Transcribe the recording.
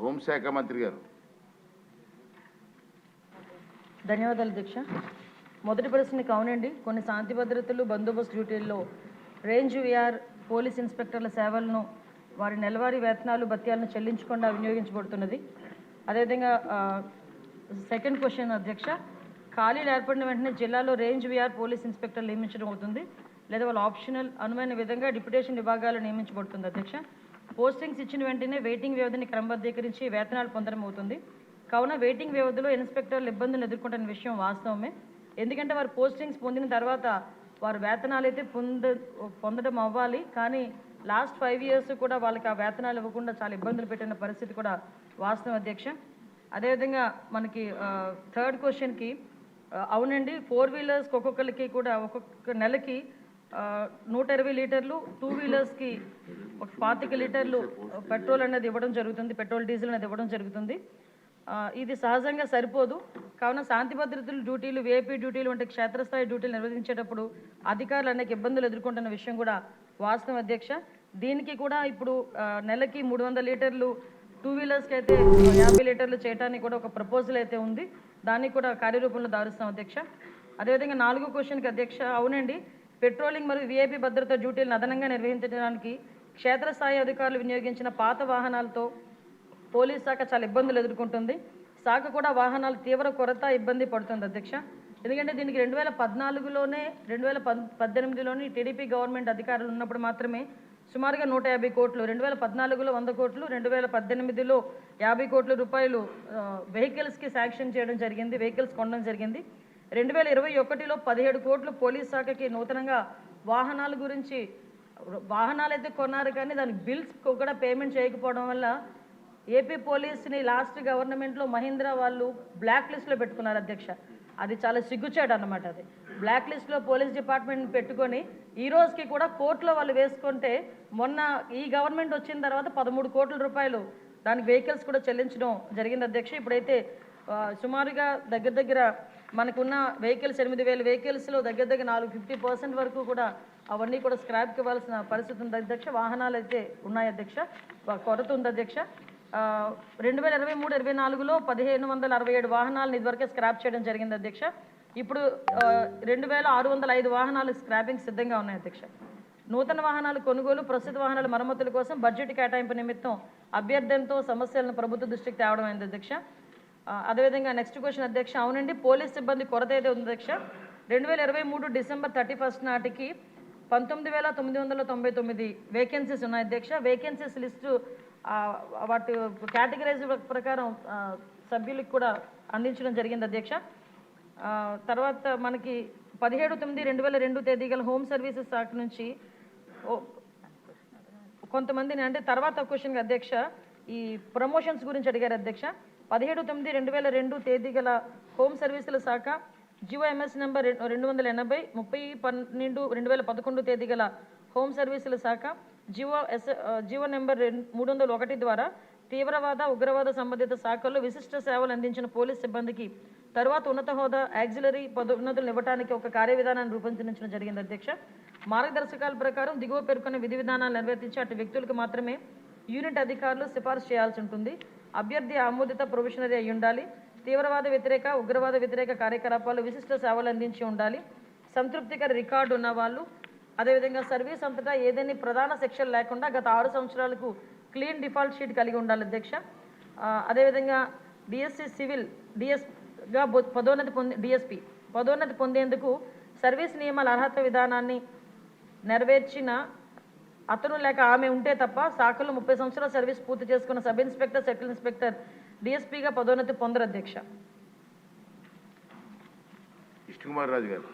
హోంశాఖ మంత్రి గారు. ధన్యవాదాలు అధ్యక్ష. మొదటి ప్రశ్నకి అవునండి, కొన్ని శాంతి భద్రతలు బందోబస్తు డ్యూటీల్లో రేంజ్ విఆర్ పోలీస్ ఇన్స్పెక్టర్ల సేవలను వారి నెలవారీ వేతనాలు భత్యాలను చెల్లించకుండా వినియోగించబడుతున్నది. అదేవిధంగా సెకండ్ క్వశ్చన్ అధ్యక్ష, ఖాళీలు ఏర్పడిన వెంటనే జిల్లాలో రేంజ్ విఆర్ పోలీస్ ఇన్స్పెక్టర్లు నియమించడం అవుతుంది లేదా వాళ్ళ ఆప్షనల్ అనుమైన విధంగా డిప్యుటేషన్ విభాగాలు నియమించబడుతుంది అధ్యక్ష. పోస్టింగ్స్ ఇచ్చిన వెంటనే వెయిటింగ్ వ్యవధిని క్రమబద్ధీకరించి వేతనాలు పొందడం అవుతుంది. కావున వెయిటింగ్ వ్యవధిలో ఇన్స్పెక్టర్లు ఇబ్బందులు ఎదుర్కొంటున్న విషయం వాస్తవమే. ఎందుకంటే వారు పోస్టింగ్స్ పొందిన తర్వాత వారు వేతనాలు అయితే పొందడం అవ్వాలి, కానీ లాస్ట్ 5 years కూడా వాళ్ళకి ఆ వేతనాలు ఇవ్వకుండా చాలా ఇబ్బందులు పెట్టిన పరిస్థితి కూడా వాస్తవం అధ్యక్ష. అదేవిధంగా మనకి థర్డ్ క్వశ్చన్కి అవునండి, 4 wheelers ఒక్కొక్కరికి కూడా ఒక్కొక్క నెలకి 120 లీటర్లు, 2 wheelersకి 25 లీటర్లు పెట్రోల్ అనేది ఇవ్వడం జరుగుతుంది, పెట్రోల్ డీజిల్ అనేది ఇవ్వడం జరుగుతుంది. ఇది సహజంగా సరిపోదు. కావున శాంతి భద్రతల డ్యూటీలు, విఐపీ డ్యూటీలు వంటి క్షేత్రస్థాయి డ్యూటీలు నిర్వహించేటప్పుడు అధికారులు అనేక ఇబ్బందులు ఎదుర్కొంటున్న విషయం కూడా వాస్తవం అధ్యక్ష. దీనికి కూడా ఇప్పుడు నెలకి 300 లీటర్లు, 2 wheelersకి అయితే 50 లీటర్లు చేయడానికి కూడా ఒక ప్రపోజల్ అయితే ఉంది. దానికి కూడా కార్యరూపంలో దారుస్తాం అధ్యక్ష. అదేవిధంగా 4వ క్వశ్చన్కి అధ్యక్ష అవునండి, పెట్రోలింగ్ మరియు విఐపీ భద్రతా డ్యూటీలను అదనంగా నిర్వహించడానికి క్షేత్రస్థాయి అధికారులు వినియోగించిన పాత వాహనాలతో పోలీస్ శాఖ చాలా ఇబ్బందులు ఎదుర్కొంటుంది. శాఖ కూడా వాహనాలు తీవ్ర కొరత ఇబ్బంది పడుతుంది అధ్యక్ష. ఎందుకంటే దీనికి 2014లోనే 2018లోని టీడీపీ గవర్నమెంట్ అధికారులు ఉన్నప్పుడు మాత్రమే సుమారుగా 150 కోట్లు, 2014లో 100 కోట్లు, 2018లో 50 కోట్ల రూపాయలు వెహికల్స్కి శాంక్షన్ చేయడం జరిగింది, వెహికల్స్ కొనడం జరిగింది. 2021లో 17 కోట్లు పోలీస్ శాఖకి నూతనంగా వాహనాల గురించి వాహనాలు అయితే కొన్నారు, కానీ దానికి బిల్స్ కూడా పేమెంట్ చేయకపోవడం వల్ల ఏపీ పోలీస్ని లాస్ట్ గవర్నమెంట్లో మహీంద్రా వాళ్ళు బ్లాక్ లిస్ట్లో పెట్టుకున్నారు అధ్యక్ష. అది చాలా సిగ్గుచేటు అన్నమాట. అది బ్లాక్ లిస్ట్లో పోలీస్ డిపార్ట్మెంట్ పెట్టుకొని ఈ రోజుకి కూడా కోర్టులో వాళ్ళు వేసుకుంటే మొన్న ఈ గవర్నమెంట్ వచ్చిన తర్వాత 13 కోట్ల రూపాయలు దానికి వెహికల్స్ కూడా చెల్లించడం జరిగింది అధ్యక్ష. ఇప్పుడైతే సుమారుగా దగ్గర మనకున్న వెహికల్స్ 8,000 వెహికల్స్లో దగ్గర 50% వరకు కూడా అవన్నీ కూడా స్క్రాప్కి ఇవ్వాల్సిన పరిస్థితి ఉంది అధ్యక్ష. వాహనాలు అయితే ఉన్నాయి అధ్యక్ష, కొరత ఉంది అధ్యక్ష. 2023-24లో 1,567 వాహనాలను ఇదివరకే స్క్రాప్ చేయడం జరిగింది అధ్యక్ష. ఇప్పుడు 2,605 వాహనాలు స్క్రాపింగ్ సిద్ధంగా ఉన్నాయి అధ్యక్ష. నూతన వాహనాల కొనుగోలు, ప్రస్తుత వాహనాల మరమ్మతుల కోసం బడ్జెట్ కేటాయింపు నిమిత్తం అభ్యర్థనతో సమస్యలను ప్రభుత్వ దృష్టికి తేవడం అయింది అధ్యక్ష. అదేవిధంగా నెక్స్ట్ క్వశ్చన్ అధ్యక్ష అవునండి, పోలీస్ సిబ్బంది కొరత అయితే ఉంది అధ్యక్ష. 2023 డిసెంబర్ 31 నాటికి 19,999 వేకెన్సీస్ ఉన్నాయి అధ్యక్ష. వేకెన్సీస్ లిస్టు వాటి కేటగిరైజ్ ప్రకారం సభ్యులకు కూడా అందించడం జరిగింది అధ్యక్ష. తర్వాత మనకి 17/9/2002 తేదీ గల హోమ్ సర్వీసెస్ శాఖ నుంచి కొంతమందిని, అంటే తర్వాత క్వశ్చన్ అధ్యక్ష ఈ ప్రమోషన్స్ గురించి అడిగారు అధ్యక్ష. 17/9/2002 తేదీ గల హోమ్ సర్వీసుల శాఖ జియో ఎంఎస్ నెంబర్ 280, 30/12/2011 తేదీ గల హోమ్ సర్వీసుల శాఖ జియో నెంబర్ 301 ద్వారా తీవ్రవాద, ఉగ్రవాద సంబంధిత శాఖల్లో విశిష్ట సేవలు అందించిన పోలీస్ సిబ్బందికి తర్వాత ఉన్నత హోదా, యాక్సిలరీ పదోన్నతులు ఇవ్వడానికి ఒక కార్యవిధానాన్ని రూపొందించడం జరిగింది అధ్యక్ష. మార్గదర్శకాల ప్రకారం దిగువ పేర్కొన్న విధి విధానాలు నిర్వర్తించి అటు వ్యక్తులకు మాత్రమే యూనిట్ అధికారులు సిఫార్సు చేయాల్సి ఉంటుంది. అభ్యర్థి ఆమోదిత ప్రొఫెషనరీ అయి ఉండాలి. తీవ్రవాద వ్యతిరేక, ఉగ్రవాద వ్యతిరేక కార్యకలాపాలు విశిష్ట సేవలు అందించి ఉండాలి. సంతృప్తికర రికార్డు ఉన్నవాళ్ళు, అదేవిధంగా సర్వీస్ అంతటా ఏదైనా ప్రధాన సెక్షన్ లేకుండా గత 6 సంవత్సరాలకు క్లీన్ డిఫాల్ట్ షీట్ కలిగి ఉండాలి అధ్యక్ష. అదేవిధంగా డిఎస్సి సివిల్ డిఎస్గా పదోన్నతి పొందేందుకు సర్వీస్ నియమాల అర్హత విధానాన్ని నెరవేర్చిన అతను లేక ఆమె ఉంటే తప్ప శాఖలో 30 సంవత్సరాల సర్వీస్ పూర్తి చేసుకున్న సబ్ ఇన్స్పెక్టర్, సర్కిల్ ఇన్స్పెక్టర్ డిఎస్పీగా పదోన్నతి పొందరు అధ్యక్ష. కృష్ణ కుమార్ రాజు గారు.